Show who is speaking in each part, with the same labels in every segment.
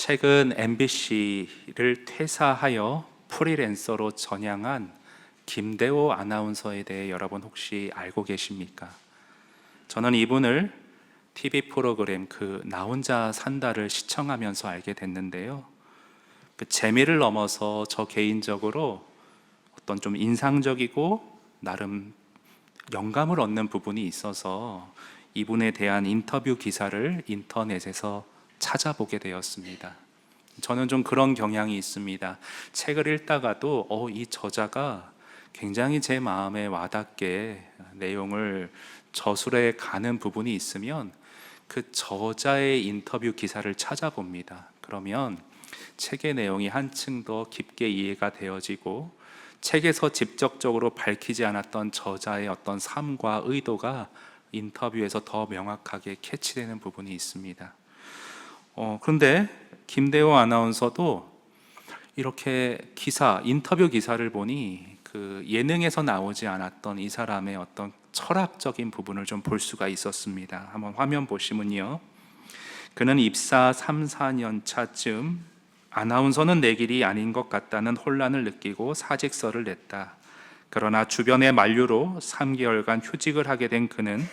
Speaker 1: 최근 MBC를 퇴사하여 프리랜서로 전향한 김대호 아나운서에 대해 여러분 혹시 알고 계십니까? 저는 이분을 TV 프로그램 나 혼자 산다를 시청하면서 알게 됐는데요. 그 재미를 넘어서 저 개인적으로 어떤 좀 인상적이고 나름 영감을 얻는 부분이 있어서 이분에 대한 인터뷰 기사를 인터넷에서 찾아보게 되었습니다. 저는 좀 그런 경향이 있습니다. 책을 읽다가도 이 저자가 굉장히 제 마음에 와닿게 내용을 저술해 가는 부분이 있으면 그 저자의 인터뷰 기사를 찾아봅니다. 그러면 책의 내용이 한층 더 깊게 이해가 되어지고 책에서 직접적으로 밝히지 않았던 저자의 어떤 삶과 의도가 인터뷰에서 더 명확하게 캐치되는 부분이 있습니다. 그런데 김대호 아나운서도 이렇게 인터뷰 기사를 보니 그 예능에서 나오지 않았던 이 사람의 어떤 철학적인 부분을 좀 볼 수가 있었습니다. 한번 화면 보시면요. 그는 입사 3, 4년 차쯤 아나운서는 내 길이 아닌 것 같다는 혼란을 느끼고 사직서를 냈다. 그러나 주변의 만류로 3개월간 휴직을 하게 된 그는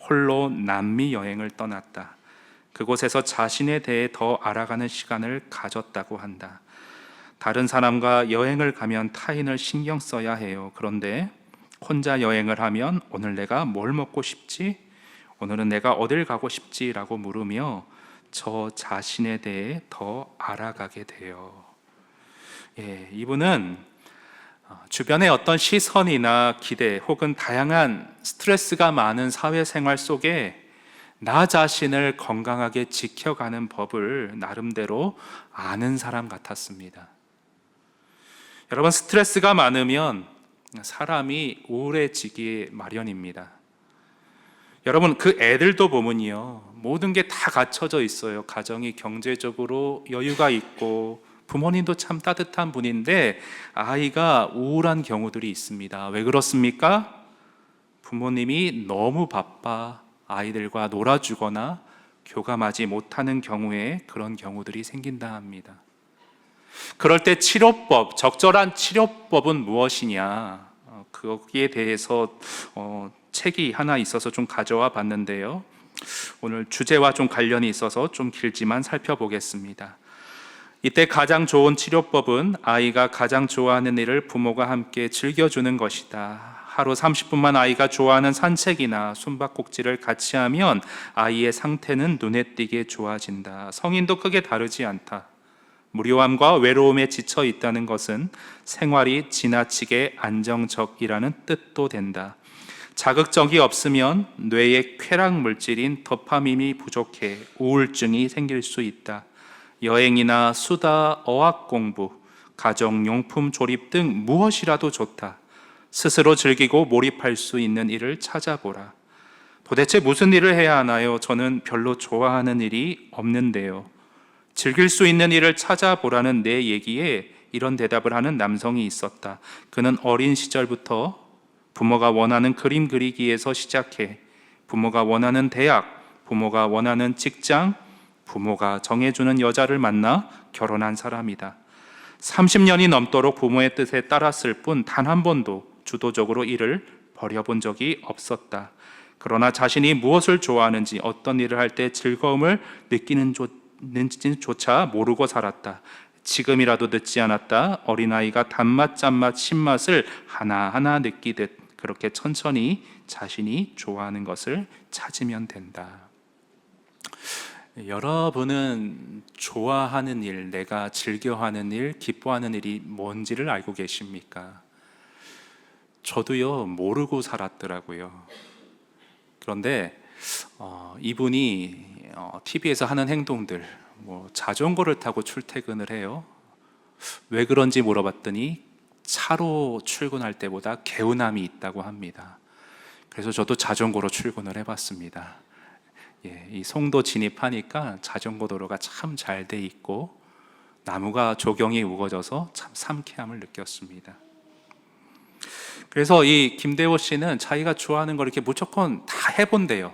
Speaker 1: 홀로 남미 여행을 떠났다. 그곳에서 자신에 대해 더 알아가는 시간을 가졌다고 한다. 다른 사람과 여행을 가면 타인을 신경 써야 해요. 그런데 혼자 여행을 하면 오늘 내가 뭘 먹고 싶지? 오늘은 내가 어딜 가고 싶지? 라고 물으며 저 자신에 대해 더 알아가게 돼요. 이분은 주변의 어떤 시선이나 기대 혹은 다양한 스트레스가 많은 사회생활 속에 나 자신을 건강하게 지켜가는 법을 나름대로 아는 사람 같았습니다. 여러분, 스트레스가 많으면 사람이 우울해지기 마련입니다. 여러분, 그 애들도 보면요, 모든 게 다 갖춰져 있어요. 가정이 경제적으로 여유가 있고 부모님도 참 따뜻한 분인데 아이가 우울한 경우들이 있습니다. 왜 그렇습니까? 부모님이 너무 바빠 아이들과 놀아주거나 교감하지 못하는 경우에 그런 경우들이 생긴다 합니다. 그럴 때 적절한 치료법은 무엇이냐? 거기에 대해서 책이 하나 있어서 좀 가져와 봤는데요. 오늘 주제와 좀 관련이 있어서 좀 길지만 살펴보겠습니다. 이때 가장 좋은 치료법은 아이가 가장 좋아하는 일을 부모가 함께 즐겨주는 것이다. 하루 30분만 아이가 좋아하는 산책이나 숨바꼭질을 같이 하면 아이의 상태는 눈에 띄게 좋아진다. 성인도 크게 다르지 않다. 무료함과 외로움에 지쳐 있다는 것은 생활이 지나치게 안정적이라는 뜻도 된다. 자극적이 없으면 뇌의 쾌락 물질인 도파민이 부족해 우울증이 생길 수 있다. 여행이나 수다, 어학 공부, 가정용품 조립 등 무엇이라도 좋다. 스스로 즐기고 몰입할 수 있는 일을 찾아보라. 도대체 무슨 일을 해야 하나요? 저는 별로 좋아하는 일이 없는데요. 즐길 수 있는 일을 찾아보라는 내 얘기에 이런 대답을 하는 남성이 있었다. 그는 어린 시절부터 부모가 원하는 그림 그리기에서 시작해 부모가 원하는 대학, 부모가 원하는 직장, 부모가 정해주는 여자를 만나 결혼한 사람이다. 30년이 넘도록 부모의 뜻에 따랐을 뿐 단 한 번도 주도적으로 일을 벌여본 적이 없었다. 그러나 자신이 무엇을 좋아하는지, 어떤 일을 할 때 즐거움을 느끼는지조차 모르고 살았다. 지금이라도 늦지 않았다. 어린아이가 단맛, 짠맛, 신맛을 하나하나 느끼듯 그렇게 천천히 자신이 좋아하는 것을 찾으면 된다. 여러분은 좋아하는 일, 내가 즐겨하는 일, 기뻐하는 일이 뭔지를 알고 계십니까? 저도요, 모르고 살았더라고요. 그런데 이분이 TV에서 하는 행동들, 자전거를 타고 출퇴근을 해요. 왜 그런지 물어봤더니 차로 출근할 때보다 개운함이 있다고 합니다. 그래서 저도 자전거로 출근을 해봤습니다. 이 송도 진입하니까 자전거 도로가 참 잘 돼 있고 나무가 조경이 우거져서 참 상쾌함을 느꼈습니다. 그래서 이 김대호 씨는 자기가 좋아하는 걸 이렇게 무조건 다 해본대요.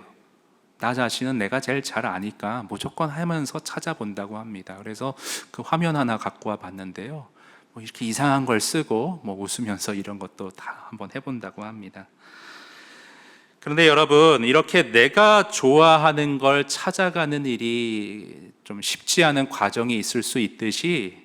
Speaker 1: 나 자신은 내가 제일 잘 아니까 무조건 하면서 찾아본다고 합니다. 그래서 그 화면 하나 갖고 와 봤는데요. 뭐 이렇게 이상한 걸 쓰고 뭐 웃으면서 이런 것도 다 한번 해본다고 합니다. 그런데 여러분, 이렇게 내가 좋아하는 걸 찾아가는 일이 좀 쉽지 않은 과정이 있을 수 있듯이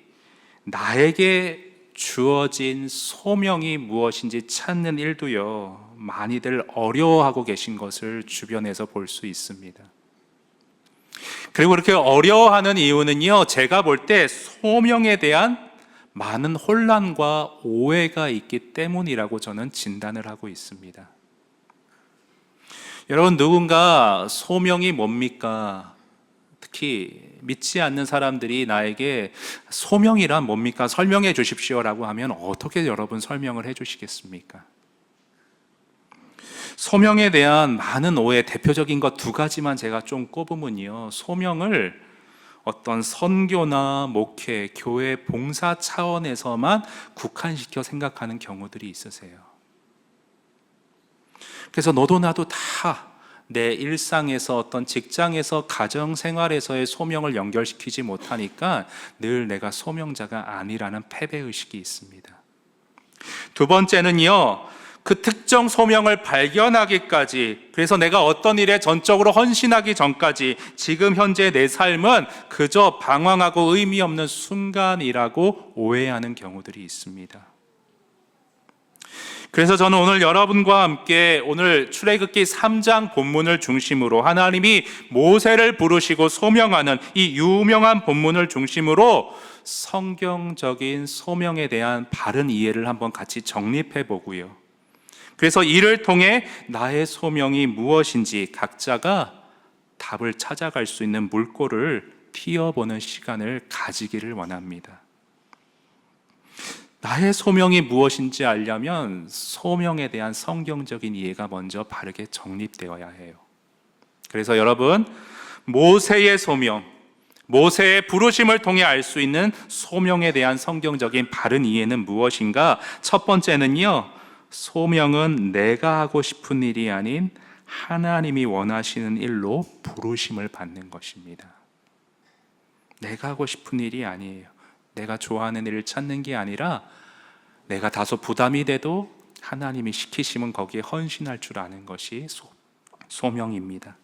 Speaker 1: 나에게 주어진 소명이 무엇인지 찾는 일도요, 많이들 어려워하고 계신 것을 주변에서 볼 수 있습니다. 그리고 그렇게 어려워하는 이유는요, 제가 볼 때 소명에 대한 많은 혼란과 오해가 있기 때문이라고 저는 진단을 하고 있습니다. 여러분, 누군가 소명이 뭡니까? 특히 믿지 않는 사람들이 나에게 소명이란 뭡니까? 설명해 주십시오라고 하면 어떻게 여러분 설명을 해 주시겠습니까? 소명에 대한 많은 오해, 대표적인 것 두 가지만 제가 좀 꼽으면요, 소명을 어떤 선교나 목회, 교회 봉사 차원에서만 국한시켜 생각하는 경우들이 있으세요. 그래서 너도 나도 다 내 일상에서, 어떤 직장에서, 가정 생활에서의 소명을 연결시키지 못하니까 늘 내가 소명자가 아니라는 패배의식이 있습니다. 두 번째는요, 그 특정 소명을 발견하기까지, 그래서 내가 어떤 일에 전적으로 헌신하기 전까지 지금 현재 내 삶은 그저 방황하고 의미 없는 순간이라고 오해하는 경우들이 있습니다. 그래서 저는 오늘 여러분과 함께 오늘 출애굽기 3장 본문을 중심으로 하나님이 모세를 부르시고 소명하는 이 유명한 본문을 중심으로 성경적인 소명에 대한 바른 이해를 한번 같이 정립해 보고요, 그래서 이를 통해 나의 소명이 무엇인지 각자가 답을 찾아갈 수 있는 물꼬를 튀어보는 시간을 가지기를 원합니다. 나의 소명이 무엇인지 알려면 소명에 대한 성경적인 이해가 먼저 바르게 정립되어야 해요. 그래서 여러분, 모세의 소명, 모세의 부르심을 통해 알 수 있는 소명에 대한 성경적인 바른 이해는 무엇인가? 첫 번째는요, 소명은 내가 하고 싶은 일이 아닌 하나님이 원하시는 일로 부르심을 받는 것입니다. 내가 하고 싶은 일이 아니에요. 내가 좋아하는 일을 찾는 게 아니라 내가 다소 부담이 돼도 하나님이 시키시면 거기에 헌신할 줄 아는 것이 소명입니다.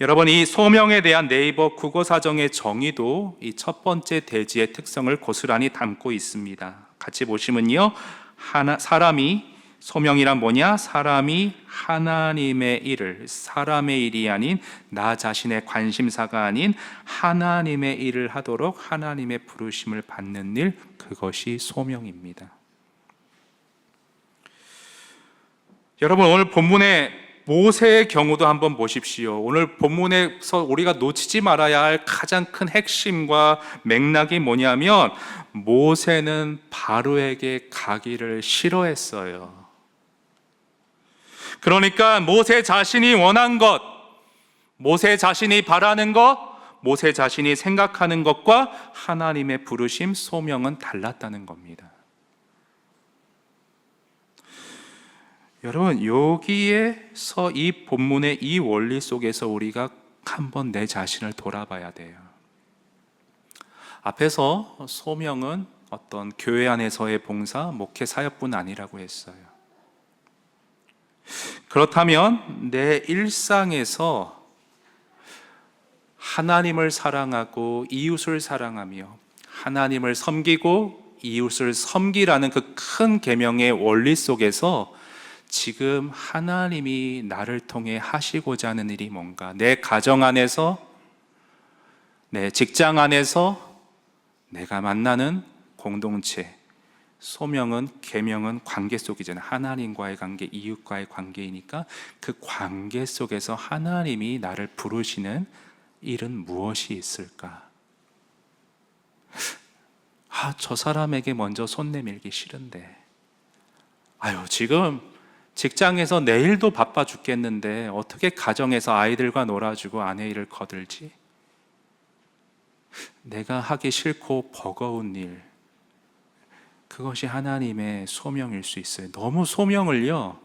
Speaker 1: 여러분, 이 소명에 대한 네이버 국어사전의 정의도 이 첫 번째 대지의 특성을 고스란히 담고 있습니다. 같이 보시면요, 사람이, 소명이란 뭐냐? 사람이 하나님의 일을, 사람의 일이 아닌 나 자신의 관심사가 아닌 하나님의 일을 하도록 하나님의 부르심을 받는 일, 그것이 소명입니다. 여러분, 오늘 본문의 모세의 경우도 한번 보십시오. 오늘 본문에서 우리가 놓치지 말아야 할 가장 큰 핵심과 맥락이 뭐냐면, 모세는 바로에게 가기를 싫어했어요. 그러니까 모세 자신이 원한 것, 모세 자신이 바라는 것, 모세 자신이 생각하는 것과 하나님의 부르심, 소명은 달랐다는 겁니다. 여러분, 여기에서 이 본문의 이 원리 속에서 우리가 한번 내 자신을 돌아봐야 돼요. 앞에서 소명은 어떤 교회 안에서의 봉사, 목회 사역뿐 아니라고 했어요. 그렇다면 내 일상에서 하나님을 사랑하고 이웃을 사랑하며 하나님을 섬기고 이웃을 섬기라는 그 큰 계명의 원리 속에서 지금 하나님이 나를 통해 하시고자 하는 일이 뭔가, 내 가정 안에서, 내 직장 안에서, 내가 만나는 공동체, 소명은, 계명은 관계 속이잖아요. 하나님과의 관계, 이웃과의 관계이니까 그 관계 속에서 하나님이 나를 부르시는 일은 무엇이 있을까? 저 사람에게 먼저 손 내밀기 싫은데, 지금 직장에서 내일도 바빠 죽겠는데 어떻게 가정에서 아이들과 놀아주고 아내 일을 거들지? 내가 하기 싫고 버거운 일, 그것이 하나님의 소명일 수 있어요. 너무 소명을요,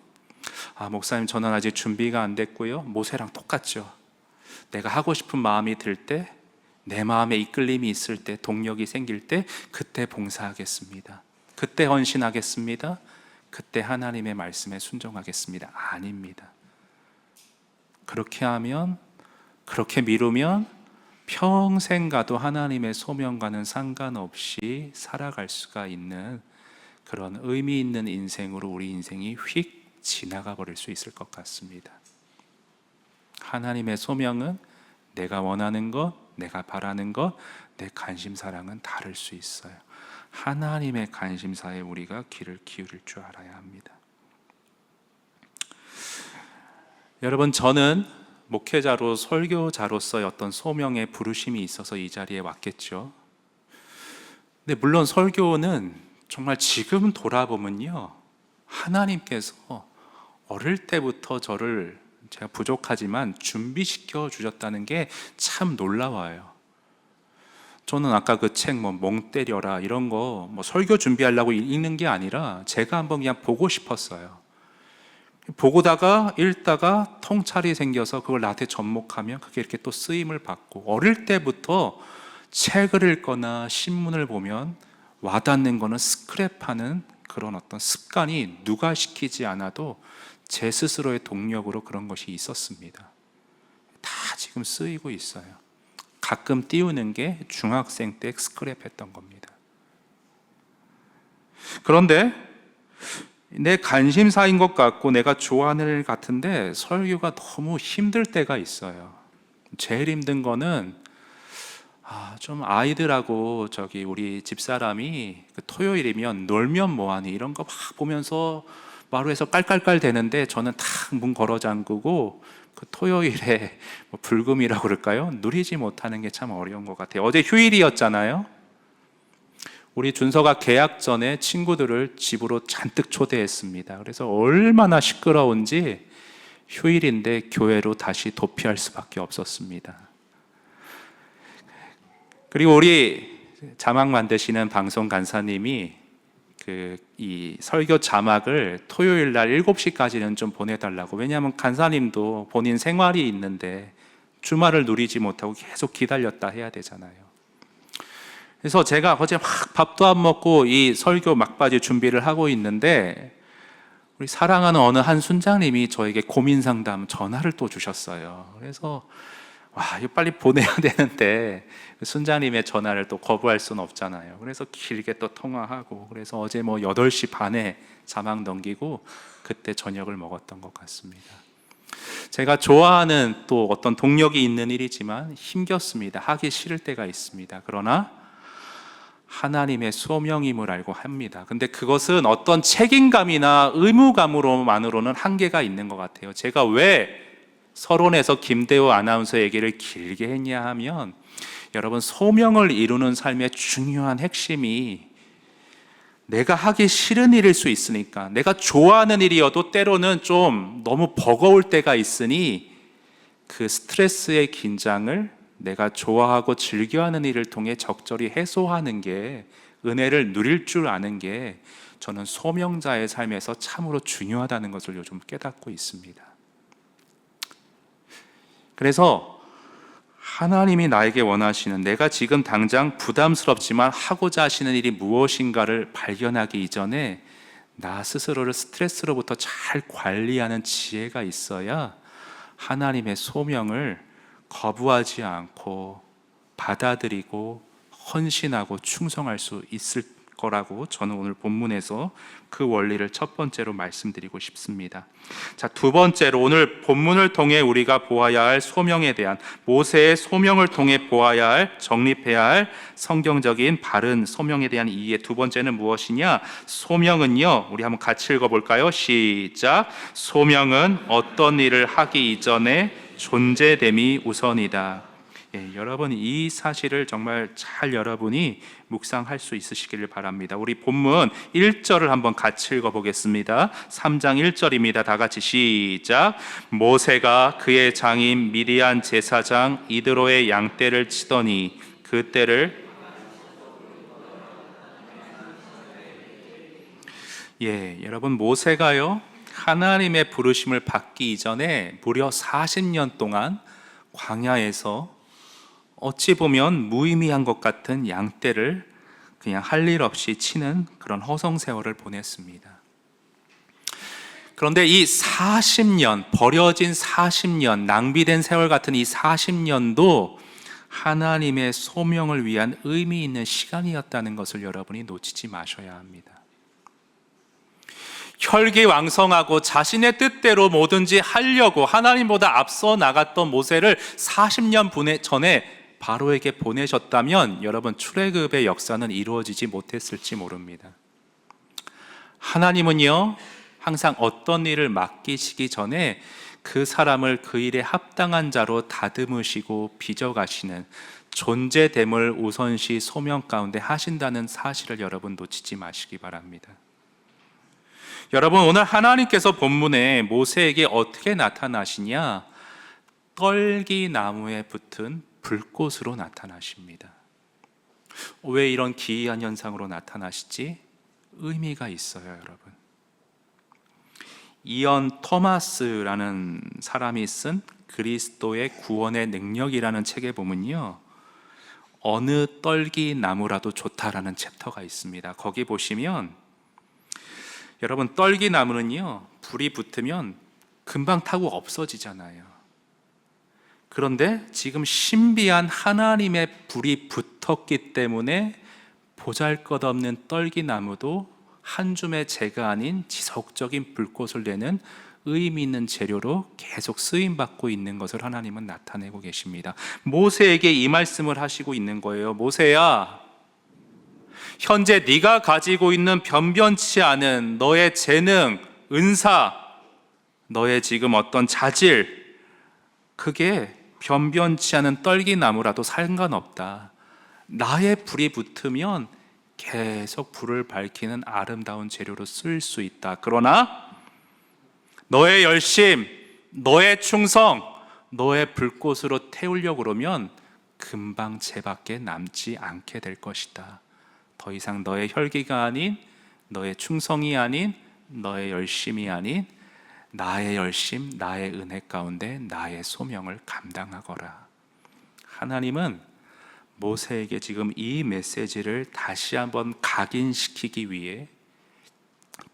Speaker 1: 목사님, 저는 아직 준비가 안 됐고요. 모세랑 똑같죠. 내가 하고 싶은 마음이 들 때, 내 마음에 이끌림이 있을 때, 동력이 생길 때, 그때 봉사하겠습니다. 그때 헌신하겠습니다. 그때 하나님의 말씀에 순종하겠습니다. 아닙니다. 그렇게 하면, 그렇게 미루면 평생 가도 하나님의 소명과는 상관없이 살아갈 수가 있는 그런 의미 있는 인생으로 우리 인생이 휙 지나가 버릴 수 있을 것 같습니다. 하나님의 소명은 내가 원하는 것, 내가 바라는 것, 내 관심사랑은 다를 수 있어요. 하나님의 관심사에 우리가 귀를 기울일 줄 알아야 합니다. 여러분, 저는 목회자로 설교자로서의 어떤 소명의 부르심이 있어서 이 자리에 왔겠죠. 근데 물론 설교는 정말 지금 돌아보면요, 하나님께서 어릴 때부터 저를, 제가 부족하지만 준비시켜 주셨다는 게 참 놀라워요. 저는 아까 그 책 멍 때려라 이런 거 설교 준비하려고 읽는 게 아니라 제가 한번 그냥 보고 싶었어요. 보고다가 읽다가 통찰이 생겨서 그걸 나한테 접목하면 그게 이렇게 또 쓰임을 받고, 어릴 때부터 책을 읽거나 신문을 보면 와닿는 거는 스크랩하는 그런 어떤 습관이 누가 시키지 않아도 제 스스로의 동력으로 그런 것이 있었습니다. 다 지금 쓰이고 있어요. 가끔 띄우는 게 중학생 때 스크랩했던 겁니다. 그런데 내 관심사인 것 같고 내가 좋아하는 일 같은데 설교가 너무 힘들 때가 있어요. 제일 힘든 거는 좀 아이들하고 우리 집사람이 토요일이면 놀면 뭐하니 이런 거 막 보면서 마루에서 깔깔깔 대는데 저는 탁 문 걸어 잠그고 그 토요일에 불금이라고 그럴까요? 누리지 못하는 게 참 어려운 것 같아요. 어제 휴일이었잖아요. 우리 준서가 개학 전에 친구들을 집으로 잔뜩 초대했습니다. 그래서 얼마나 시끄러운지 휴일인데 교회로 다시 도피할 수밖에 없었습니다. 그리고 우리 자막 만드시는 방송 간사님이 이 설교 자막을 토요일 날 7시까지는 좀 보내달라고, 왜냐하면 간사님도 본인 생활이 있는데 주말을 누리지 못하고 계속 기다렸다 해야 되잖아요. 그래서 제가 어제 막 밥도 안 먹고 이 설교 막바지 준비를 하고 있는데 우리 사랑하는 어느 한 순장님이 저에게 고민 상담 전화를 또 주셨어요. 그래서 이거 빨리 보내야 되는데 순장님의 전화를 또 거부할 수는 없잖아요. 그래서 길게 또 통화하고, 그래서 어제 8시 반에 자막 넘기고 그때 저녁을 먹었던 것 같습니다. 제가 좋아하는 또 어떤 동력이 있는 일이지만 힘겹습니다. 하기 싫을 때가 있습니다. 그러나 하나님의 소명임을 알고 합니다. 근데 그것은 어떤 책임감이나 의무감으로만으로는 한계가 있는 것 같아요. 제가 왜 서론에서 김대호 아나운서 얘기를 길게 했냐 하면, 여러분, 소명을 이루는 삶의 중요한 핵심이 내가 하기 싫은 일일 수 있으니까, 내가 좋아하는 일이어도 때로는 좀 너무 버거울 때가 있으니 그 스트레스의 긴장을 내가 좋아하고 즐겨하는 일을 통해 적절히 해소하는 게, 은혜를 누릴 줄 아는 게 저는 소명자의 삶에서 참으로 중요하다는 것을 요즘 깨닫고 있습니다. 그래서 하나님이 나에게 원하시는, 내가 지금 당장 부담스럽지만 하고자 하시는 일이 무엇인가를 발견하기 이전에 나 스스로를 스트레스로부터 잘 관리하는 지혜가 있어야 하나님의 소명을 거부하지 않고 받아들이고 헌신하고 충성할 수 있을 거라고 저는 오늘 본문에서 그 원리를 첫 번째로 말씀드리고 싶습니다. 자, 두 번째로 오늘 본문을 통해 우리가 보아야 할 소명에 대한, 모세의 소명을 통해 보아야 할, 정립해야 할 성경적인 바른 소명에 대한 이해, 두 번째는 무엇이냐? 소명은요, 우리 한번 같이 읽어볼까요? 시작. 소명은 어떤 일을 하기 이전에 존재됨이 우선이다. 여러분, 이 사실을 정말 잘 여러분이 묵상할 수 있으시기를 바랍니다. 우리 본문 1절을 한번 같이 읽어보겠습니다. 3장 1절입니다. 다 같이 시작. 모세가 그의 장인 미디안 제사장 이드로의 양떼를 치더니 그 떼를 여러분, 모세가요 하나님의 부르심을 받기 이전에 무려 40년 동안 광야에서 어찌 보면 무의미한 것 같은 양떼를 그냥 할 일 없이 치는 그런 허송 세월을 보냈습니다. 그런데 이 40년, 버려진 40년, 낭비된 세월 같은 이 40년도 하나님의 소명을 위한 의미 있는 시간이었다는 것을 여러분이 놓치지 마셔야 합니다. 혈기왕성하고 자신의 뜻대로 뭐든지 하려고 하나님보다 앞서 나갔던 모세를 40년 전에 바로에게 보내셨다면 여러분, 출애굽의 역사는 이루어지지 못했을지 모릅니다. 하나님은요, 항상 어떤 일을 맡기시기 전에 그 사람을 그 일에 합당한 자로 다듬으시고 빚어가시는 존재됨을 우선시 소명 가운데 하신다는 사실을 여러분 놓치지 마시기 바랍니다. 여러분, 오늘 하나님께서 본문에 모세에게 어떻게 나타나시냐? 떨기나무에 붙은 불꽃으로 나타나십니다. 왜 이런 기이한 현상으로 나타나시지? 의미가 있어요, 여러분. 이언 토마스라는 사람이 쓴 그리스도의 구원의 능력이라는 책에 보면요, 어느 떨기나무라도 좋다라는 챕터가 있습니다. 거기 보시면 여러분, 떨기나무는요, 불이 붙으면 금방 타고 없어지잖아요. 그런데 지금 신비한 하나님의 불이 붙었기 때문에 보잘것없는 떨기나무도 한 줌의 재가 아닌 지속적인 불꽃을 내는 의미 있는 재료로 계속 쓰임받고 있는 것을 하나님은 나타내고 계십니다. 모세에게 이 말씀을 하시고 있는 거예요. 모세야, 현재 네가 가지고 있는 변변치 않은 너의 재능, 은사, 너의 지금 어떤 자질, 그게 변변치 않은 떨기나무라도 상관없다. 나의 불이 붙으면 계속 불을 밝히는 아름다운 재료로 쓸 수 있다. 그러나 너의 열심, 너의 충성, 너의 불꽃으로 태우려고 그러면 금방 재밖에 남지 않게 될 것이다. 더 이상 너의 혈기가 아닌, 너의 충성이 아닌, 너의 열심이 아닌 나의 열심, 나의 은혜 가운데 나의 소명을 감당하거라. 하나님은 모세에게 지금 이 메시지를 다시 한번 각인시키기 위해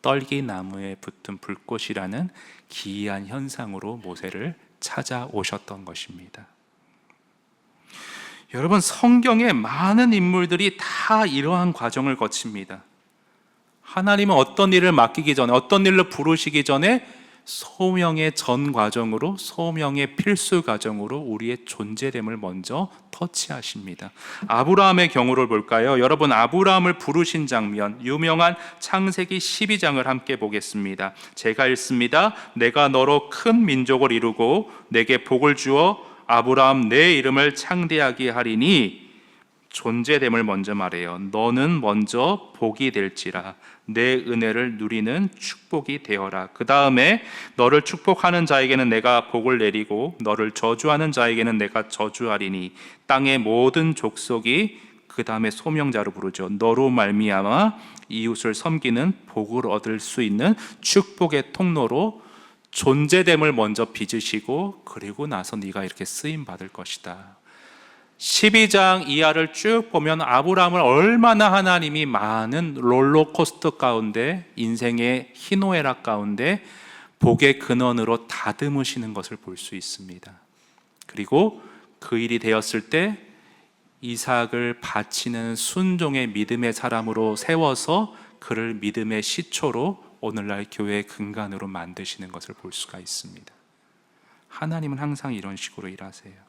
Speaker 1: 떨기나무에 붙은 불꽃이라는 기이한 현상으로 모세를 찾아오셨던 것입니다. 여러분, 성경의 많은 인물들이 다 이러한 과정을 거칩니다. 하나님은 어떤 일을 맡기기 전에, 어떤 일로 부르시기 전에 소명의 전 과정으로, 소명의 필수 과정으로 우리의 존재됨을 먼저 터치하십니다. 아브라함의 경우를 볼까요? 여러분, 아브라함을 부르신 장면, 유명한 창세기 12장을 함께 보겠습니다. 제가 읽습니다. 내가 너로 큰 민족을 이루고 내게 복을 주어 아브라함 내 이름을 창대하게 하리니, 존재됨을 먼저 말해요. 너는 먼저 복이 될지라, 내 은혜를 누리는 축복이 되어라. 그 다음에 너를 축복하는 자에게는 내가 복을 내리고 너를 저주하는 자에게는 내가 저주하리니, 땅의 모든 족속이, 그 다음에 소명자로 부르죠, 너로 말미암아 이웃을 섬기는 복을 얻을 수 있는 축복의 통로로 존재됨을 먼저 빚으시고, 그리고 나서 네가 이렇게 쓰임 받을 것이다. 12장 이하를 쭉 보면 아브라함을 얼마나 하나님이 많은 롤러코스터 가운데, 인생의 희노애락 가운데 복의 근원으로 다듬으시는 것을 볼 수 있습니다. 그리고 그 일이 되었을 때 이삭을 바치는 순종의 믿음의 사람으로 세워서 그를 믿음의 시초로 오늘날 교회의 근간으로 만드시는 것을 볼 수가 있습니다. 하나님은 항상 이런 식으로 일하세요.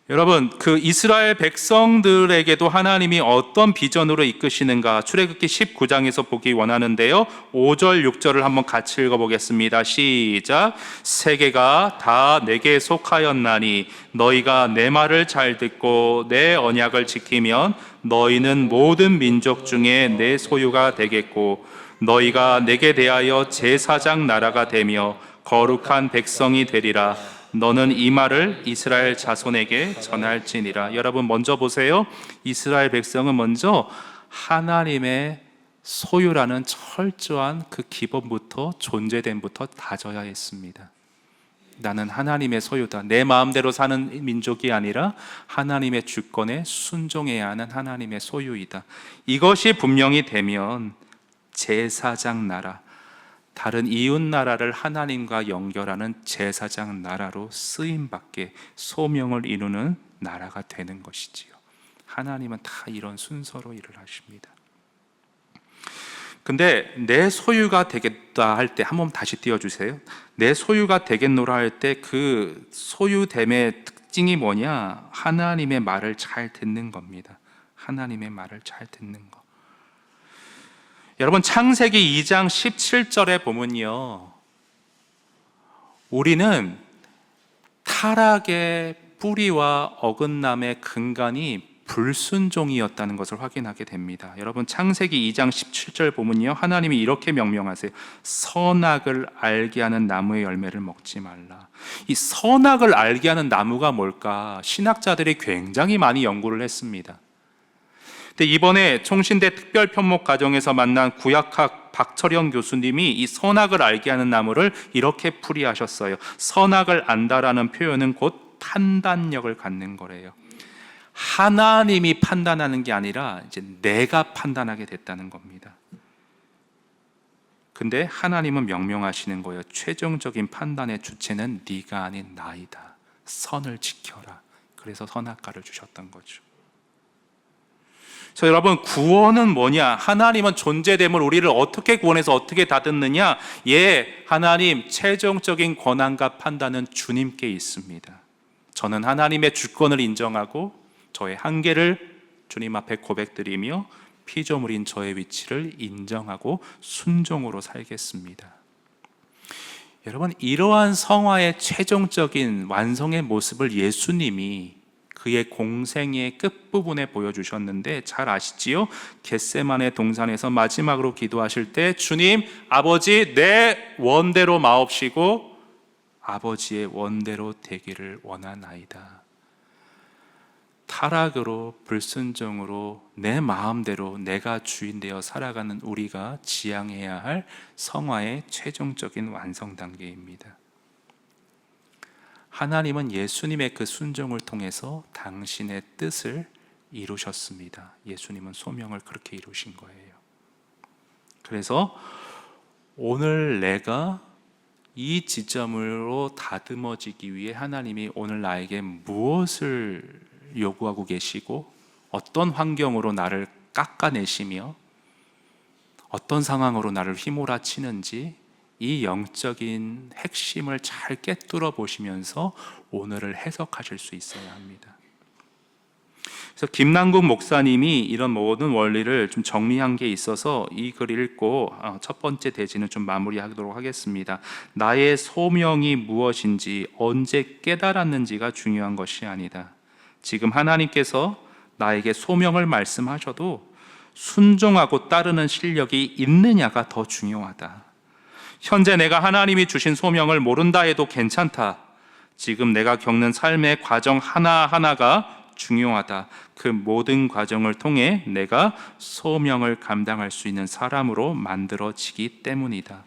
Speaker 1: 여러분, 그 이스라엘 백성들에게도 하나님이 어떤 비전으로 이끄시는가 출애굽기 19장에서 보기 원하는데요, 5절 6절을 한번 같이 읽어보겠습니다. 시작. 세계가 다 내게 속하였나니 너희가 내 말을 잘 듣고 내 언약을 지키면 너희는 모든 민족 중에 내 소유가 되겠고 너희가 내게 대하여 제사장 나라가 되며 거룩한 백성이 되리라. 너는 이 말을 이스라엘 자손에게 전할지니라. 여러분, 먼저 보세요. 이스라엘 백성은 먼저 하나님의 소유라는 철저한 그 기본부터, 존재됨부터 다져야 했습니다. 나는 하나님의 소유다. 내 마음대로 사는 민족이 아니라 하나님의 주권에 순종해야 하는 하나님의 소유이다. 이것이 분명히 되면 제사장 나라, 다른 이웃 나라를 하나님과 연결하는 제사장 나라로 쓰임받게 소명을 이루는 나라가 되는 것이지요. 하나님은 다 이런 순서로 일을 하십니다. 근데 내 소유가 되겠다 할 때, 한번 다시 띄워주세요. 내 소유가 되겠노라 할 때 그 소유됨의 특징이 뭐냐? 하나님의 말을 잘 듣는 겁니다. 하나님의 말을 잘 듣는 것. 여러분, 창세기 2장 17절에 보면요, 우리는 타락의 뿌리와 어긋남의 근간이 불순종이었다는 것을 확인하게 됩니다. 여러분, 창세기 2장 17절 보면요, 하나님이 이렇게 명령하세요. 선악을 알게 하는 나무의 열매를 먹지 말라. 이 선악을 알게 하는 나무가 뭘까? 신학자들이 굉장히 많이 연구를 했습니다. 근데 이번에 총신대 특별편목 과정에서 만난 구약학 박철영 교수님이 이 선악을 알게 하는 나무를 이렇게 풀이하셨어요. 선악을 안다라는 표현은 곧 판단력을 갖는 거래요. 하나님이 판단하는 게 아니라 이제 내가 판단하게 됐다는 겁니다. 근데 하나님은 명령하시는 거예요. 최종적인 판단의 주체는 네가 아닌 나이다. 선을 지켜라. 그래서 선악과를 주셨던 거죠. 그래서 여러분, 구원은 뭐냐? 하나님은 존재됨을 우리를 어떻게 구원해서 어떻게 다듬느냐? 하나님 최종적인 권한과 판단은 주님께 있습니다. 저는 하나님의 주권을 인정하고 저의 한계를 주님 앞에 고백드리며 피조물인 저의 위치를 인정하고 순종으로 살겠습니다. 여러분, 이러한 성화의 최종적인 완성의 모습을 예수님이 그의 공생의 끝부분에 보여주셨는데 잘 아시지요? 겟세마네 동산에서 마지막으로 기도하실 때 주님, 아버지, 내 원대로 마옵시고 아버지의 원대로 되기를 원하나이다. 타락으로, 불순종으로 내 마음대로 내가 주인 되어 살아가는 우리가 지향해야 할 성화의 최종적인 완성 단계입니다. 하나님은 예수님의 그 순종을 통해서 당신의 뜻을 이루셨습니다. 예수님은 소명을 그렇게 이루신 거예요. 그래서 오늘 내가 이 지점으로 다듬어지기 위해 하나님이 오늘 나에게 무엇을 요구하고 계시고 어떤 환경으로 나를 깎아내시며 어떤 상황으로 나를 휘몰아치는지 이 영적인 핵심을 잘 꿰뚫어 보시면서 오늘을 해석하실 수 있어야 합니다. 그래서 김남국 목사님이 이런 모든 원리를 좀 정리한 게 있어서 이 글을 읽고 첫 번째 대지는 좀 마무리하도록 하겠습니다. 나의 소명이 무엇인지 언제 깨달았는지가 중요한 것이 아니다. 지금 하나님께서 나에게 소명을 말씀하셔도 순종하고 따르는 실력이 있느냐가 더 중요하다. 현재 내가 하나님이 주신 소명을 모른다 해도 괜찮다. 지금 내가 겪는 삶의 과정 하나하나가 중요하다. 그 모든 과정을 통해 내가 소명을 감당할 수 있는 사람으로 만들어지기 때문이다.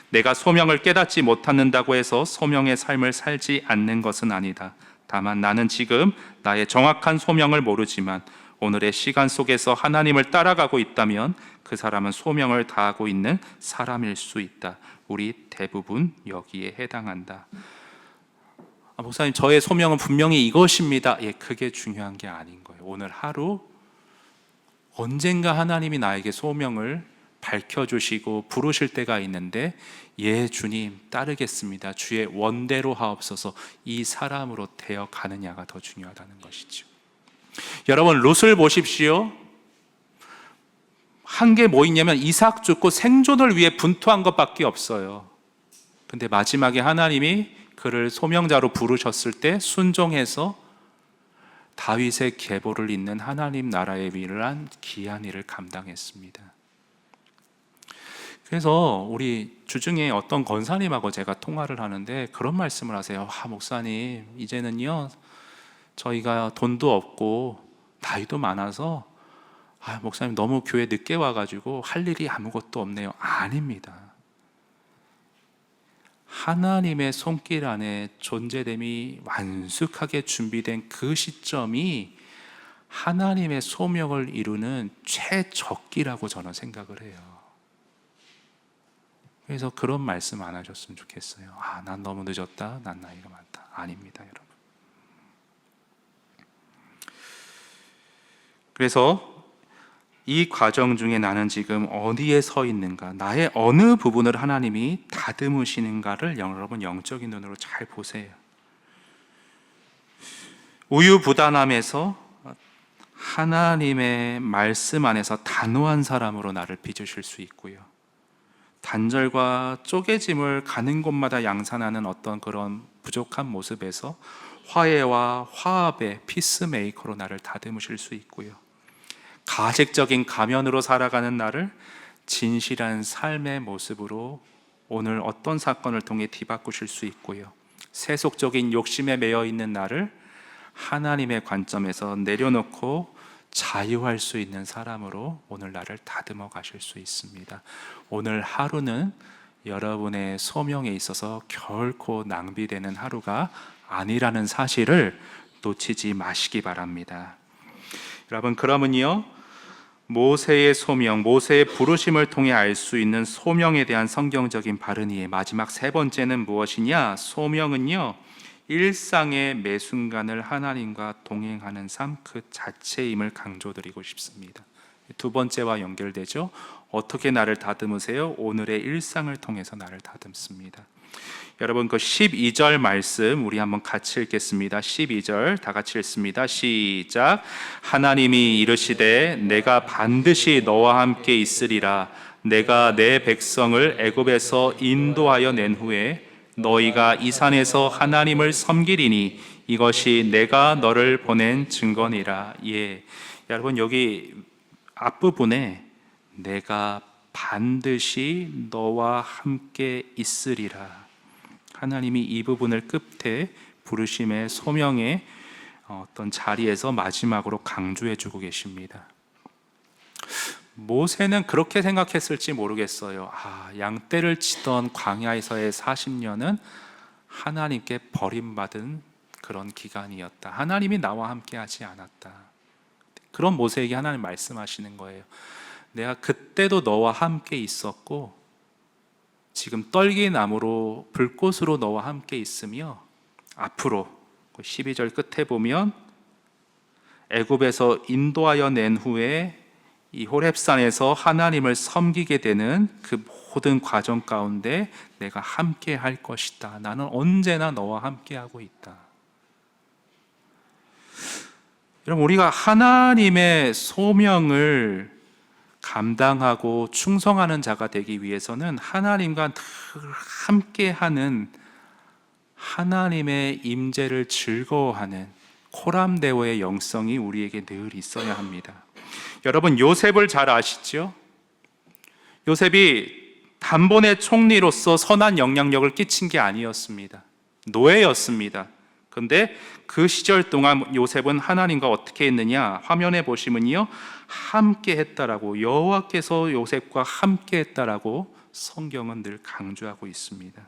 Speaker 1: 내가 소명을 깨닫지 못한다고 해서 소명의 삶을 살지 않는 것은 아니다. 다만 나는 지금 나의 정확한 소명을 모르지만 오늘의 시간 속에서 하나님을 따라가고 있다면 그 사람은 소명을 다하고 있는 사람일 수 있다. 우리 대부분 여기에 해당한다. 목사님, 저의 소명은 분명히 이것입니다. 그게 중요한 게 아닌 거예요. 오늘 하루 언젠가 하나님이 나에게 소명을 밝혀주시고 부르실 때가 있는데 주님 따르겠습니다. 주의 원대로 하옵소서. 이 사람으로 되어 가느냐가 더 중요하다는 것이죠. 여러분, 룻을 보십시오. 한 게 뭐 있냐면 이삭 죽고 생존을 위해 분투한 것밖에 없어요. 근데 마지막에 하나님이 그를 소명자로 부르셨을 때 순종해서 다윗의 계보를 잇는 하나님 나라의 위대한 귀한 일을 감당했습니다. 그래서 우리 주중에 어떤 권사님하고 제가 통화를 하는데 그런 말씀을 하세요. 목사님, 이제는요 저희가 돈도 없고 나이도 많아서 목사님 너무 교회 늦게 와가지고 할 일이 아무것도 없네요. 아닙니다. 하나님의 손길 안에 존재됨이 완숙하게 준비된 그 시점이 하나님의 소명을 이루는 최적기라고 저는 생각을 해요. 그래서 그런 말씀 안 하셨으면 좋겠어요. 난 너무 늦었다, 난 나이가 많다. 아닙니다, 여러분. 그래서 이 과정 중에 나는 지금 어디에 서 있는가, 나의 어느 부분을 하나님이 다듬으시는가를 여러분 영적인 눈으로 잘 보세요. 우유부단함에서 하나님의 말씀 안에서 단호한 사람으로 나를 빚으실 수 있고요, 단절과 쪼개짐을 가는 곳마다 양산하는 어떤 그런 부족한 모습에서 화해와 화합의 피스메이커로 나를 다듬으실 수 있고요, 가식적인 가면으로 살아가는 나를 진실한 삶의 모습으로 오늘 어떤 사건을 통해 뒤바꾸실 수 있고요, 세속적인 욕심에 매여 있는 나를 하나님의 관점에서 내려놓고 자유할 수 있는 사람으로 오늘 나를 다듬어 가실 수 있습니다. 오늘 하루는 여러분의 소명에 있어서 결코 낭비되는 하루가 아니라는 사실을 놓치지 마시기 바랍니다. 여러분, 그러면요, 모세의 소명, 모세의 부르심을 통해 알 수 있는 소명에 대한 성경적인 바른이의 마지막 세 번째는 무엇이냐? 소명은요, 일상의 매 순간을 하나님과 동행하는 삶 그 자체임을 강조드리고 싶습니다. 두 번째와 연결되죠. 어떻게 나를 다듬으세요? 오늘의 일상을 통해서 나를 다듬습니다. 여러분, 그 12절 말씀 우리 한번 같이 읽겠습니다. 12절 다 같이 읽습니다. 시작. 하나님이 이르시되 내가 반드시 너와 함께 있으리라. 내가 내 백성을 애굽에서 인도하여 낸 후에 너희가 이 산에서 하나님을 섬기리니 이것이 내가 너를 보낸 증거니라. 예, 여러분, 여기 앞부분에 내가 반드시 너와 함께 있으리라, 하나님이 이 부분을 끝에 부르심의 소명의 어떤 자리에서 마지막으로 강조해 주고 계십니다. 모세는 그렇게 생각했을지 모르겠어요. 양떼를 치던 광야에서의 40년은 하나님께 버림받은 그런 기간이었다. 하나님이 나와 함께 하지 않았다. 그런 모세에게 하나님 말씀하시는 거예요. 내가 그때도 너와 함께 있었고 지금 떨기나무로 불꽃으로 너와 함께 있으며 앞으로 12절 끝에 보면 애굽에서 인도하여 낸 후에 이 호렙산에서 하나님을 섬기게 되는 그 모든 과정 가운데 내가 함께 할 것이다. 나는 언제나 너와 함께 하고 있다. 여러분, 우리가 하나님의 소명을 감당하고 충성하는 자가 되기 위해서는 하나님과 늘 함께하는, 하나님의 임재를 즐거워하는 코람데오의 영성이 우리에게 늘 있어야 합니다. 여러분, 요셉을 잘 아시죠? 요셉이 단번에 총리로서 선한 영향력을 끼친 게 아니었습니다. 노예였습니다. 그런데 그 시절 동안 요셉은 하나님과 어떻게 했느냐? 화면에 보시면요, 함께 했다라고, 여호와께서 요셉과 함께 했다라고 성경은 늘 강조하고 있습니다.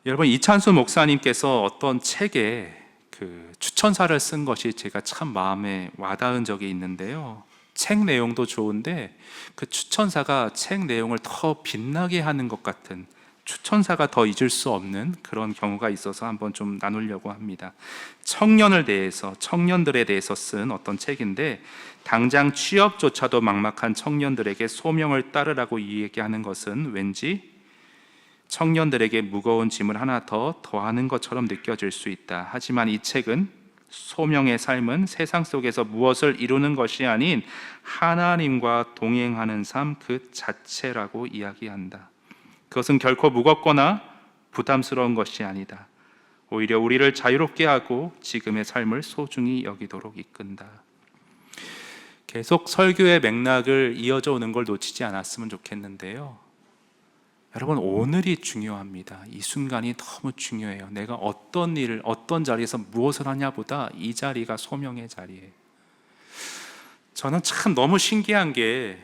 Speaker 1: 여러분, 이찬수 목사님께서 어떤 책에 그 추천사를 쓴 것이 제가 참 마음에 와닿은 적이 있는데요, 책 내용도 좋은데 그 추천사가 책 내용을 더 빛나게 하는 것 같은, 추천사가 더 잊을 수 없는 그런 경우가 있어서 한번 좀 나누려고 합니다. 청년들에 대해서 쓴 어떤 책인데, 당장 취업조차도 막막한 청년들에게 소명을 따르라고 얘기하는 것은 왠지 청년들에게 무거운 짐을 하나 더 더하는 것처럼 느껴질 수 있다. 하지만 이 책은 소명의 삶은 세상 속에서 무엇을 이루는 것이 아닌 하나님과 동행하는 삶 그 자체라고 이야기한다. 그것은 결코 무겁거나 부담스러운 것이 아니다. 오히려 우리를 자유롭게 하고 지금의 삶을 소중히 여기도록 이끈다. 계속 설교의 맥락을 이어져 오는 걸 놓치지 않았으면 좋겠는데요, 여러분, 오늘이 중요합니다. 이 순간이 너무 중요해요. 내가 어떤 일을, 어떤 자리에서 무엇을 하냐보다 이 자리가 소명의 자리예요. 저는 참 너무 신기한 게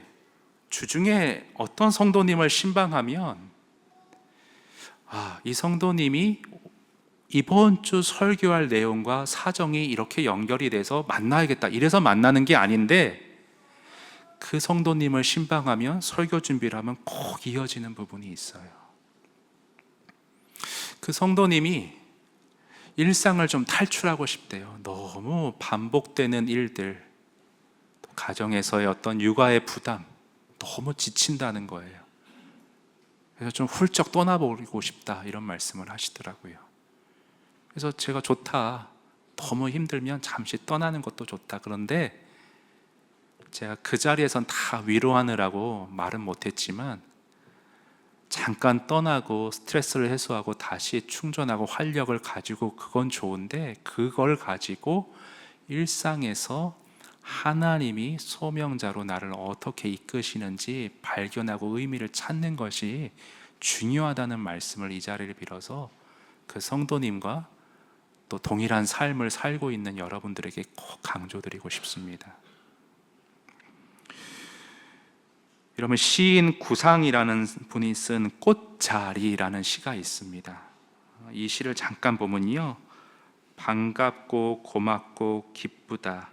Speaker 1: 주중에 어떤 성도님을 신방하면 이 성도님이 이번 주 설교할 내용과 사정이 이렇게 연결이 돼서 만나야겠다 이래서 만나는 게 아닌데, 그 성도님을 신방하면 설교 준비를 하면 꼭 이어지는 부분이 있어요. 그 성도님이 일상을 좀 탈출하고 싶대요. 너무 반복되는 일들, 또 가정에서의 어떤 육아의 부담, 너무 지친다는 거예요. 그래서 좀 훌쩍 떠나보고 싶다 이런 말씀을 하시더라고요. 그래서 제가 좋다, 너무 힘들면 잠시 떠나는 것도 좋다. 그런데 제가 그 자리에선 다 위로하느라고 말은 못했지만, 잠깐 떠나고 스트레스를 해소하고 다시 충전하고 활력을 가지고 그건 좋은데, 그걸 가지고 일상에서 하나님이 소명자로 나를 어떻게 이끄시는지 발견하고 의미를 찾는 것이 중요하다는 말씀을 이 자리를 빌어서 그 성도님과 또 동일한 삶을 살고 있는 여러분들에게 꼭 강조드리고 싶습니다. 여러분, 시인 구상이라는 분이 쓴 꽃자리라는 시가 있습니다. 이 시를 잠깐 보면요, 반갑고 고맙고 기쁘다,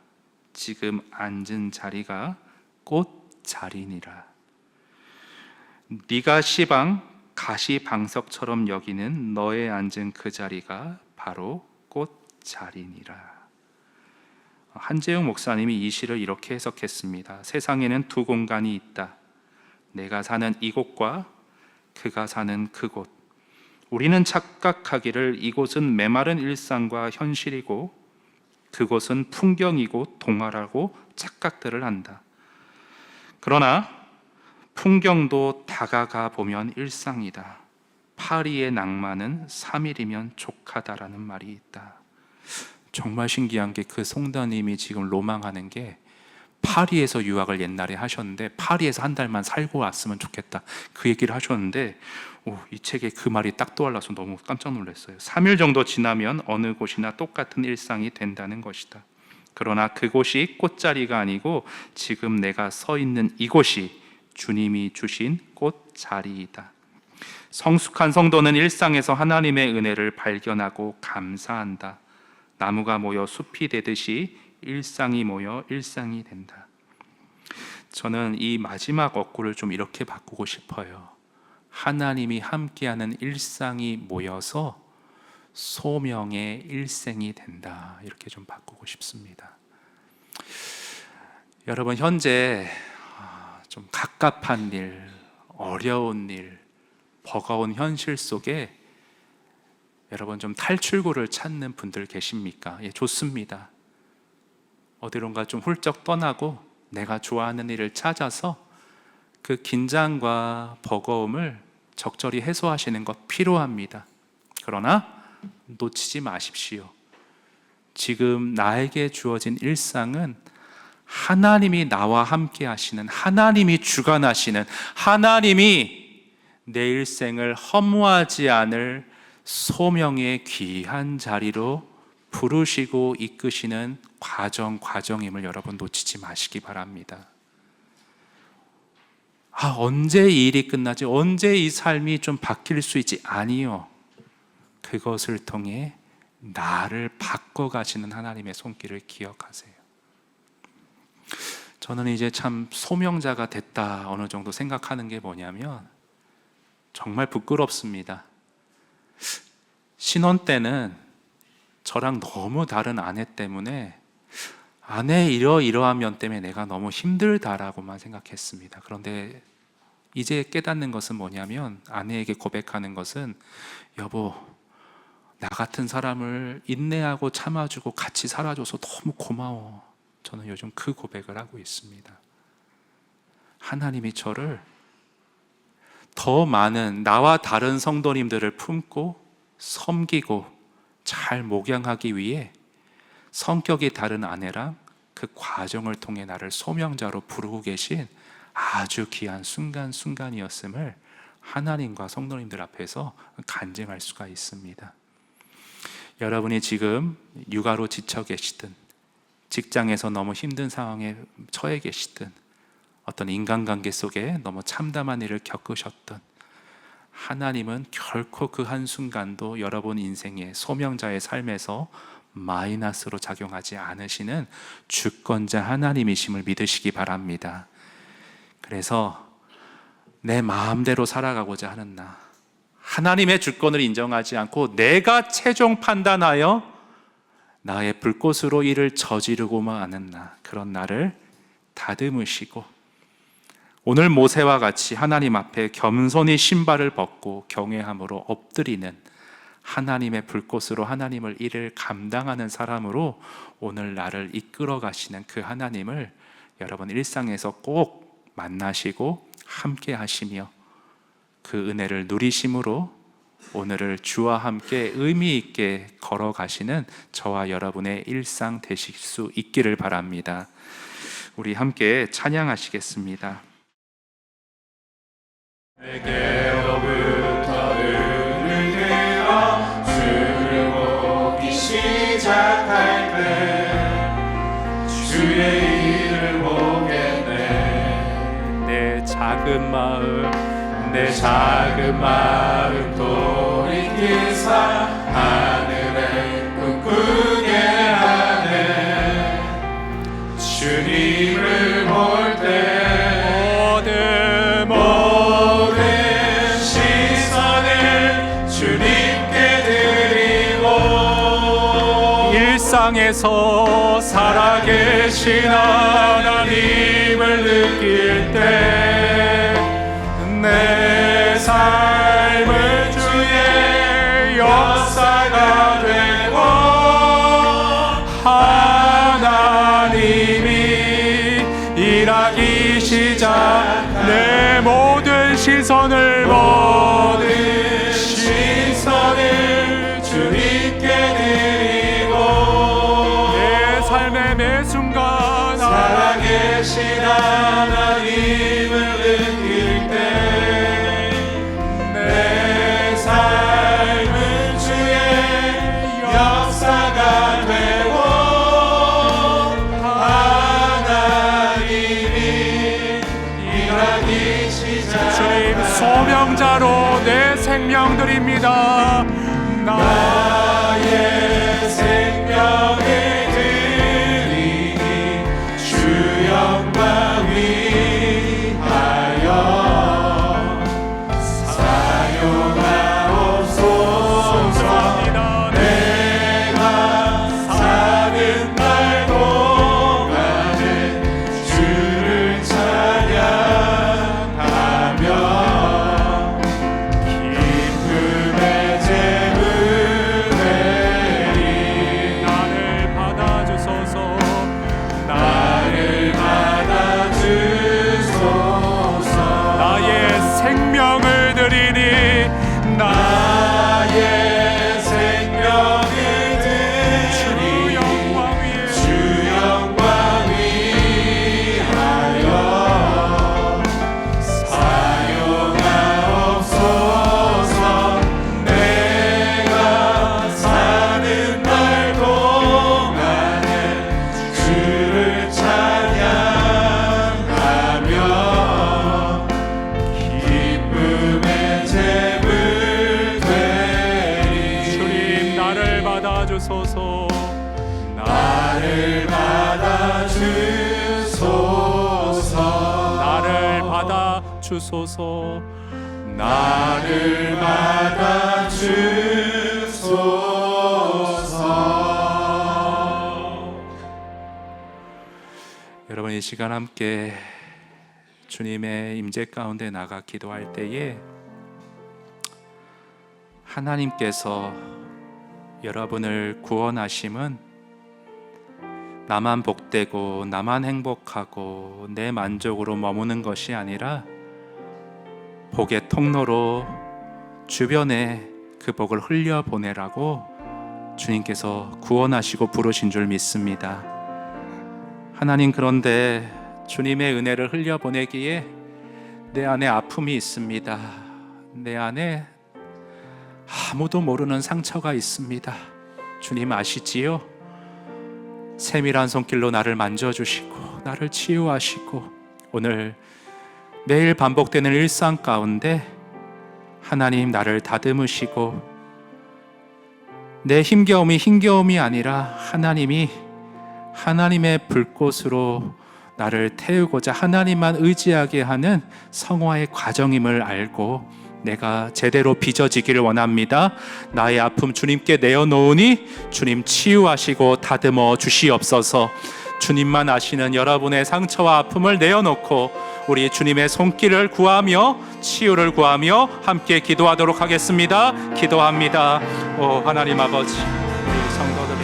Speaker 1: 지금 앉은 자리가 꽃자리니라. 네가 시방 가시방석처럼 여기는 너의 앉은 그 자리가 바로 꽃자리니라. 한재용 목사님이 이 시를 이렇게 해석했습니다. 세상에는 두 공간이 있다. 내가 사는 이곳과 그가 사는 그곳. 우리는 착각하기를 이곳은 메마른 일상과 현실이고 그곳은 풍경이고 동화라고 착각들을 한다. 그러나 풍경도 다가가 보면 일상이다. 파리의 낭만은 3일이면 족하다라는 말이 있다. 정말 신기한 게, 그 성도님이 지금 로망하는 게 파리에서 유학을 옛날에 하셨는데 파리에서 한 달만 살고 왔으면 좋겠다, 그 얘기를 하셨는데 이 책에 그 말이 딱 떠올라서 너무 깜짝 놀랐어요. 3일 정도 지나면 어느 곳이나 똑같은 일상이 된다는 것이다. 그러나 그곳이 꽃자리가 아니고 지금 내가 서 있는 이곳이 주님이 주신 꽃자리이다. 성숙한 성도는 일상에서 하나님의 은혜를 발견하고 감사한다. 나무가 모여 숲이 되듯이 일상이 모여 일상이 된다. 저는 이 마지막 어구를 좀 이렇게 바꾸고 싶어요. 하나님이 함께하는 일상이 모여서 소명의 일생이 된다, 이렇게 좀 바꾸고 싶습니다. 여러분, 현재 좀 갑갑한 일, 어려운 일, 버거운 현실 속에 여러분 좀 탈출구를 찾는 분들 계십니까? 예, 좋습니다. 어디론가 좀 훌쩍 떠나고 내가 좋아하는 일을 찾아서 그 긴장과 버거움을 적절히 해소하시는 것 필요합니다. 그러나 놓치지 마십시오. 지금 나에게 주어진 일상은 하나님이 나와 함께 하시는, 하나님이 주관하시는, 하나님이 내 일생을 허무하지 않을 소명의 귀한 자리로 부르시고 이끄시는 과정임을 여러분 놓치지 마시기 바랍니다. 언제 이 일이 끝나지? 언제 이 삶이 좀 바뀔 수 있지? 아니요. 그것을 통해 나를 바꿔가시는 하나님의 손길을 기억하세요. 저는 이제 참 소명자가 됐다 어느 정도 생각하는 게 뭐냐면, 정말 부끄럽습니다. 신혼 때는 저랑 너무 다른 아내 때문에, 아내의 이러이러한 면 때문에 내가 너무 힘들다라고만 생각했습니다. 그런데 이제 깨닫는 것은 뭐냐면, 아내에게 고백하는 것은, 여보, 나 같은 사람을 인내하고 참아주고 같이 살아줘서 너무 고마워. 저는 요즘 그 고백을 하고 있습니다. 하나님이 저를 더 많은 나와 다른 성도님들을 품고 섬기고 잘 목양하기 위해 성격이 다른 아내랑 그 과정을 통해 나를 소명자로 부르고 계신 아주 귀한 순간순간이었음을 하나님과 성도님들 앞에서 간증할 수가 있습니다. 여러분이 지금 육아로 지쳐 계시든 직장에서 너무 힘든 상황에 처해 계시든, 어떤 인간관계 속에 너무 참담한 일을 겪으셨든, 하나님은 결코 그 한순간도 여러분 인생의 소명자의 삶에서 마이너스로 작용하지 않으시는 주권자 하나님이심을 믿으시기 바랍니다. 그래서 내 마음대로 살아가고자 하는 나, 하나님의 주권을 인정하지 않고 내가 최종 판단하여 나의 불꽃으로 일을 저지르고만 하는 나, 그런 나를 다듬으시고 오늘 모세와 같이 하나님 앞에 겸손히 신발을 벗고 경외함으로 엎드리는 하나님의 불꽃으로 하나님을 일을 감당하는 사람으로 오늘 나를 이끌어 가시는 그 하나님을 여러분 일상에서 꼭 만나시고 함께 하시며 그 은혜를 누리심으로 오늘을 주와 함께 의미 있게 걸어가시는 저와 여러분의 일상 되실 수 있기를 바랍니다. 우리 함께 찬양하시겠습니다.
Speaker 2: 내게로부터 은을 들어 주를 보기 시작할 때 주의 일을 보겠네.
Speaker 1: 내 작은 마음
Speaker 2: 돌이키사 하늘에 꿈꾸게 하네. 주님을 볼 때 모든 시선을 주님께 드리고
Speaker 1: 일상에서
Speaker 2: 살아계신 하나님을 느낄 때 내 삶은 주의 역사가 되고 하나님이 일하기 시작
Speaker 1: 내 모든 시선을
Speaker 2: 주님께 드리고
Speaker 1: 내 삶의 매 순간
Speaker 2: 살아계신 하나님을 느낄 때 내 삶은 주의 역사가 되고 하나님이 일하기 시작
Speaker 1: 주님 소명자로 내 생명 드립니다.
Speaker 2: 나의 생명을 드리니 주 영광 위하여 사용하옵소서. 내가 사는 날 동안에 주를 찬양하며 기쁨의 제물 드리
Speaker 1: 나를 받아주소서.
Speaker 2: 나를 받아주소서.
Speaker 1: 나의 생명을 드리니
Speaker 2: 나의 생명을 드리니 주 영광 위하여 사용하옵소서. 내가 사는 날 동안에 주를 찬양하며 기쁨의 제물 되리.
Speaker 1: 주님 나를 받아주소서.
Speaker 2: 나를 받아주소서.
Speaker 1: 나를 받아주소서.
Speaker 2: 나를 받아주소서.
Speaker 1: 여러분 이 시간 함께 주님의 임재 가운데 나가 기도할 때에 하나님께서 여러분을 구원하심은 나만 복되고 나만 행복하고 내 만족으로 머무는 것이 아니라 복의 통로로 주변에 그 복을 흘려보내라고 주님께서 구원하시고 부르신 줄 믿습니다. 하나님, 그런데 주님의 은혜를 흘려보내기에 내 안에 아픔이 있습니다. 내 안에 아무도 모르는 상처가 있습니다. 주님 아시지요? 세밀한 손길로 나를 만져주시고 나를 치유하시고 오늘 매일 반복되는 일상 가운데 하나님 나를 다듬으시고 내 힘겨움이 아니라 하나님이 하나님의 불꽃으로 나를 태우고자 하나님만 의지하게 하는 성화의 과정임을 알고 내가 제대로 빚어지기를 원합니다. 나의 아픔 주님께 내어놓으니 주님 치유하시고 다듬어 주시옵소서. 주님만 아시는 여러분의 상처와 아픔을 내어놓고 우리 주님의 손길을 구하며 치유를 구하며 함께 기도하도록 하겠습니다. 기도합니다. 오 하나님 아버지, 우리 성도들의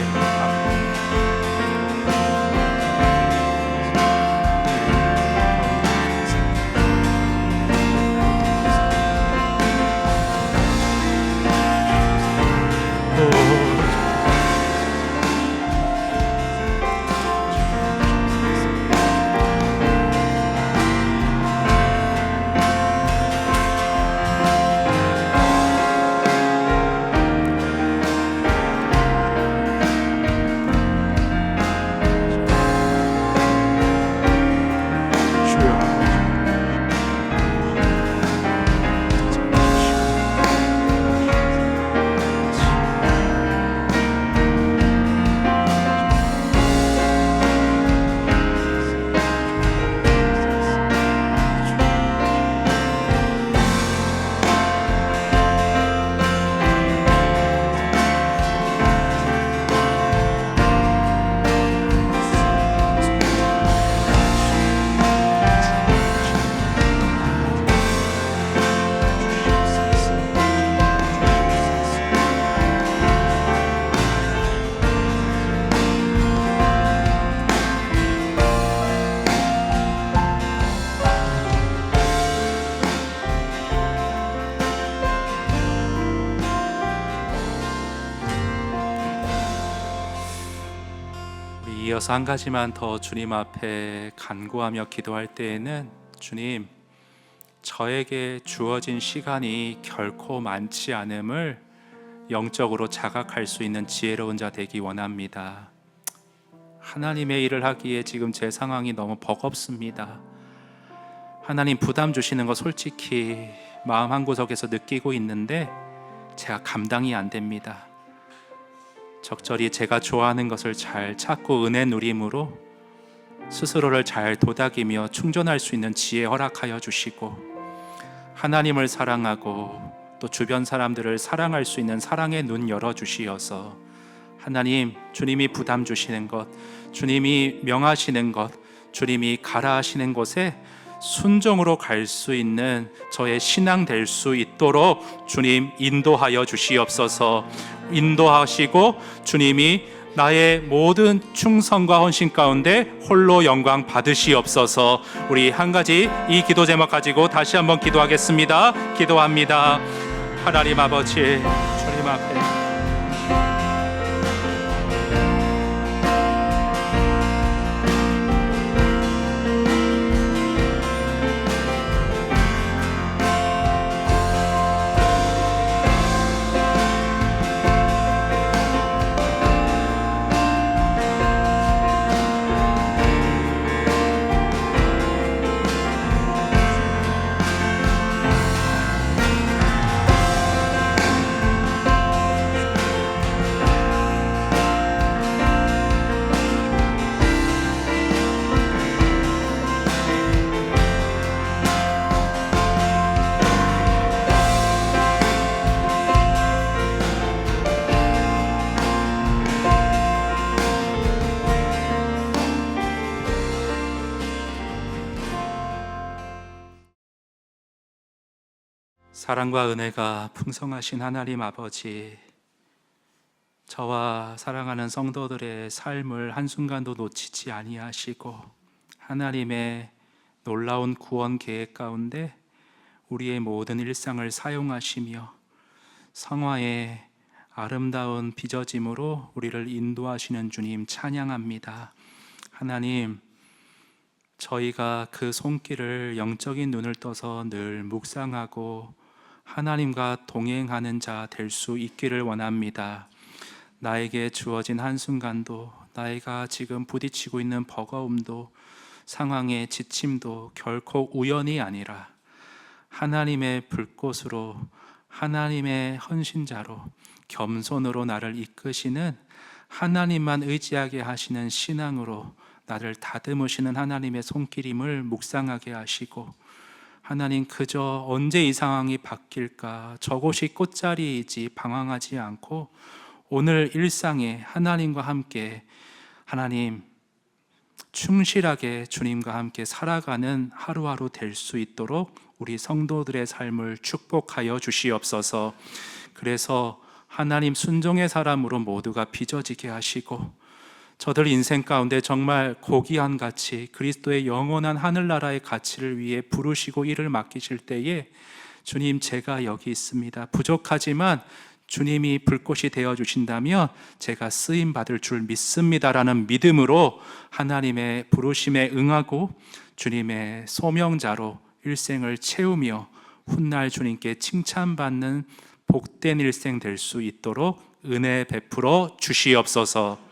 Speaker 1: 이어서 한 가지만 더 주님 앞에 간구하며 기도할 때에는 주님, 저에게 주어진 시간이 결코 많지 않음을 영적으로 자각할 수 있는 지혜로운 자 되기 원합니다. 하나님의 일을 하기에 지금 제 상황이 너무 버겁습니다. 하나님 부담 주시는 거 솔직히 마음 한구석에서 느끼고 있는데 제가 감당이 안 됩니다. 적절히 제가 좋아하는 것을 잘 찾고 은혜 누림으로 스스로를 잘 도닥이며 충전할 수 있는 지혜 허락하여 주시고 하나님을 사랑하고 또 주변 사람들을 사랑할 수 있는 사랑의 눈 열어주시어서 하나님, 주님이 부담 주시는 것, 주님이 명하시는 것, 주님이 가라 하시는 곳에 순종으로 갈 수 있는 저의 신앙 될 수 있도록 주님 인도하여 주시옵소서. 인도하시고 주님이 나의 모든 충성과 헌신 가운데 홀로 영광 받으시옵소서. 우리 한 가지 이 기도 제목 가지고 다시 한번 기도하겠습니다. 기도합니다. 하나님 아버지, 주님 앞에 사랑과 은혜가 풍성하신 하나님 아버지, 저와 사랑하는 성도들의 삶을 한순간도 놓치지 아니하시고 하나님의 놀라운 구원 계획 가운데 우리의 모든 일상을 사용하시며 성화의 아름다운 빚어짐으로 우리를 인도하시는 주님 찬양합니다. 하나님, 저희가 그 손길을 영적인 눈을 떠서 늘 묵상하고 하나님과 동행하는 자 될 수 있기를 원합니다. 나에게 주어진 한순간도, 나이가 지금 부딪히고 있는 버거움도 상황의 지침도 결코 우연이 아니라 하나님의 불꽃으로, 하나님의 헌신자로 겸손으로 나를 이끄시는, 하나님만 의지하게 하시는 신앙으로 나를 다듬으시는 하나님의 손길임을 묵상하게 하시고, 하나님 그저 언제 이 상황이 바뀔까, 저곳이 꽃자리이지 방황하지 않고 오늘 일상에 하나님과 함께, 하나님 충실하게 주님과 함께 살아가는 하루하루 될 수 있도록 우리 성도들의 삶을 축복하여 주시옵소서. 그래서 하나님 순종의 사람으로 모두가 빚어지게 하시고, 저들 인생 가운데 정말 고귀한 가치, 그리스도의 영원한 하늘나라의 가치를 위해 부르시고 일을 맡기실 때에, 주님 제가 여기 있습니다, 부족하지만 주님이 불꽃이 되어 주신다면 제가 쓰임 받을 줄 믿습니다라는 믿음으로 하나님의 부르심에 응하고 주님의 소명자로 일생을 채우며 훗날 주님께 칭찬받는 복된 일생 될 수 있도록 은혜 베풀어 주시옵소서.